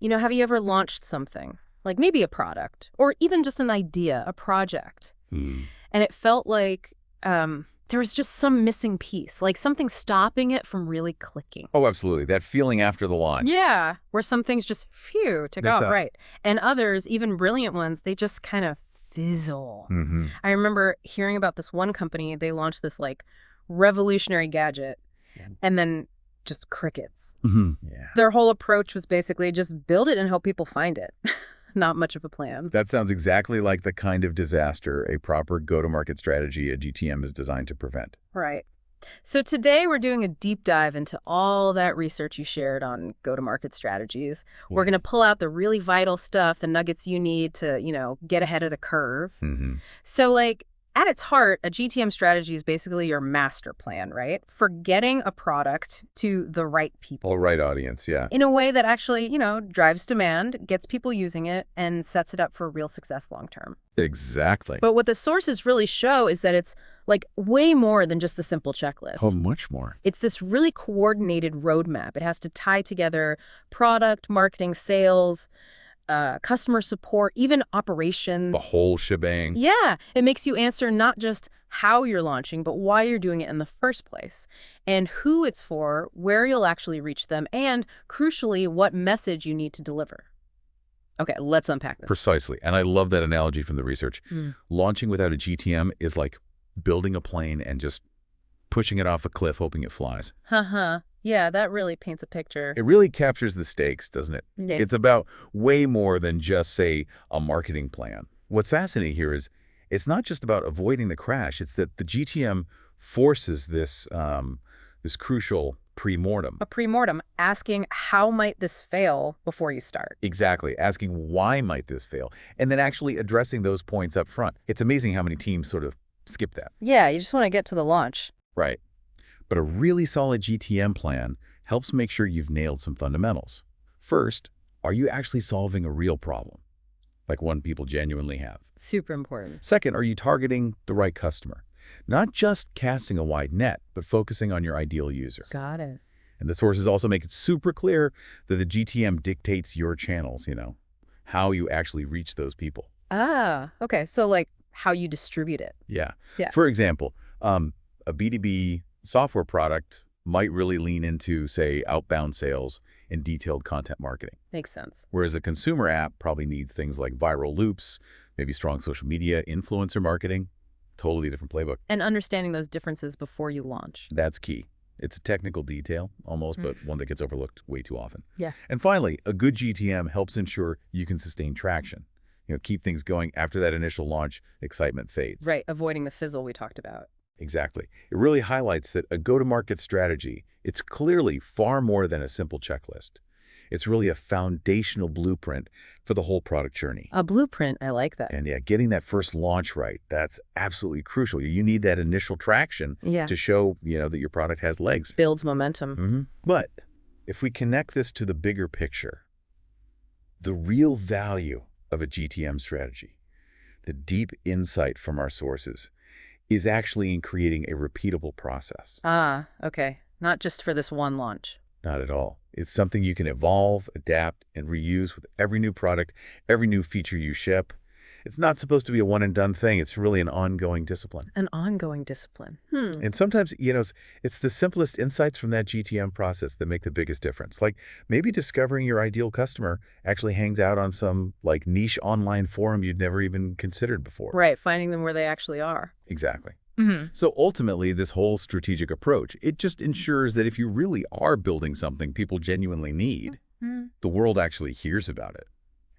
Have you ever launched something, like maybe a product, or even just an idea, a project, Hmm. and it felt like there was just some missing piece, like something stopping it from really clicking? Oh, absolutely. That feeling after the launch. Yeah, where some things just, phew, took Mix off, up. right. And others, even brilliant ones, they just kind of fizzle. Mm-hmm. I remember hearing about this one company, they launched this like revolutionary gadget and then just crickets. Mm-hmm. Yeah. Their whole approach was basically just build it and help people find it. Not much of a plan. That sounds exactly like the kind of disaster a proper go-to-market strategy at GTM is designed to prevent. Right. So today we're doing a deep dive into all that research you shared on go-to-market strategies. We're Yeah. going to pull out the really vital stuff, the nuggets you need to, get ahead of the curve. Mm-hmm. So at its heart, a GTM strategy is basically your master plan, right? For getting a product to the right people All right, audience, yeah. in a way that actually, drives demand, gets people using it, and sets it up for real success long term. Exactly. But what the sources really show is that it's like way more than just a simple checklist. Oh, much more. It's this really coordinated roadmap. It has to tie together product, marketing, sales, customer support, even operations. The whole shebang. Yeah, it makes you answer not just how you're launching, but why you're doing it in the first place, and who it's for, where you'll actually reach them, and crucially, what message you need to deliver. Okay, let's unpack this. Precisely. And I love that analogy from the research. Hmm. Launching without a GTM is like building a plane and just pushing it off a cliff hoping it flies. Haha. Yeah, that really paints a picture. It really captures the stakes, doesn't it? Yeah. It's about way more than just, say, a marketing plan. What's fascinating here is it's not just about avoiding the crash. It's that the GTM forces this crucial pre-mortem. A pre-mortem, asking how might this fail before you start. Exactly. Asking why might this fail? And then actually addressing those points up front. It's amazing how many teams sort of skip that. Yeah, you just want to get to the launch. Right. But a really solid GTM plan helps make sure you've nailed some fundamentals. First, are you actually solving a real problem, like one people genuinely have? Super important. Second, are you targeting the right customer? Not just casting a wide net, but focusing on your ideal user. Got it. And the sources also make it super clear that the GTM dictates your channels, how you actually reach those people. Ah, okay. So like how you distribute it. Yeah. Yeah. For example, a B2B software product might really lean into, say, outbound sales and detailed content marketing. Makes sense. Whereas a consumer app probably needs things like viral loops, maybe strong social media, influencer marketing. Totally different playbook. And understanding those differences before you launch. That's key. It's a technical detail, almost, but one that gets overlooked way too often. Yeah. And finally, a good GTM helps ensure you can sustain traction. Keep things going after that initial launch excitement fades. Right, avoiding the fizzle we talked about. Exactly. It really highlights that a go-to-market strategy, it's clearly far more than a simple checklist. It's really a foundational blueprint for the whole product journey. A blueprint, I like that. And yeah, getting that first launch right, that's absolutely crucial. You need that initial traction to show, that your product has legs. Builds momentum. But if we connect this to the bigger picture, the real value of a GTM strategy, the deep insight from our sources, is actually in creating a repeatable process. Ah, okay. Not just for this one launch. Not at all. It's something you can evolve, adapt, and reuse with every new product, every new feature you ship. It's not supposed to be a one-and-done thing. It's really an ongoing discipline. An ongoing discipline. And sometimes, it's the simplest insights from that GTM process that make the biggest difference. Like maybe discovering your ideal customer actually hangs out on some niche online forum you'd never even considered before. Right, finding them where they actually are. Exactly. So ultimately, this whole strategic approach, it just ensures that if you really are building something people genuinely need, the world actually hears about it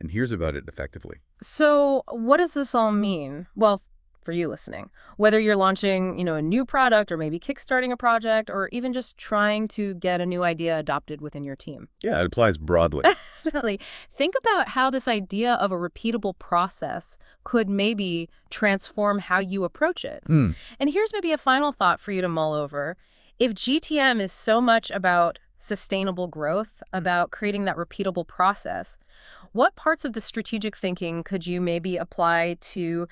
and hears about it effectively. So what does this all mean? Well, for you listening, whether you're launching, a new product or maybe kickstarting a project or even just trying to get a new idea adopted within your team. Yeah, it applies broadly. Definitely. Think about how this idea of a repeatable process could maybe transform how you approach it. And here's maybe a final thought for you to mull over. If GTM is so much about sustainable growth, about creating that repeatable process, what parts of the strategic thinking could you maybe apply to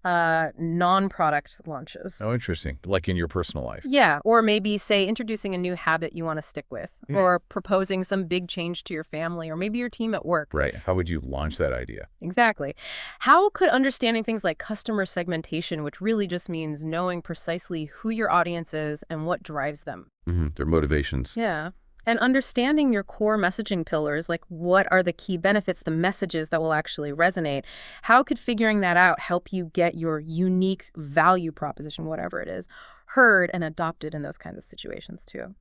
non-product launches. Oh, interesting. Like in your personal life. Yeah, or maybe, say, introducing a new habit you want to stick with, or proposing some big change to your family, or maybe your team at work. Right. How would you launch that idea? Exactly. How could understanding things like customer segmentation, which really just means knowing precisely who your audience is and what drives them? Their motivations. Yeah. And understanding your core messaging pillars, like what are the key benefits, the messages that will actually resonate, how could figuring that out help you get your unique value proposition, whatever it is, heard and adopted in those kinds of situations too?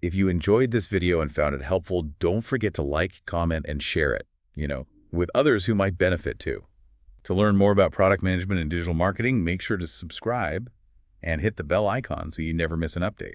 If you enjoyed this video and found it helpful, don't forget to like, comment, and share it, with others who might benefit too. To learn more about product management and digital marketing, make sure to subscribe and hit the bell icon so you never miss an update.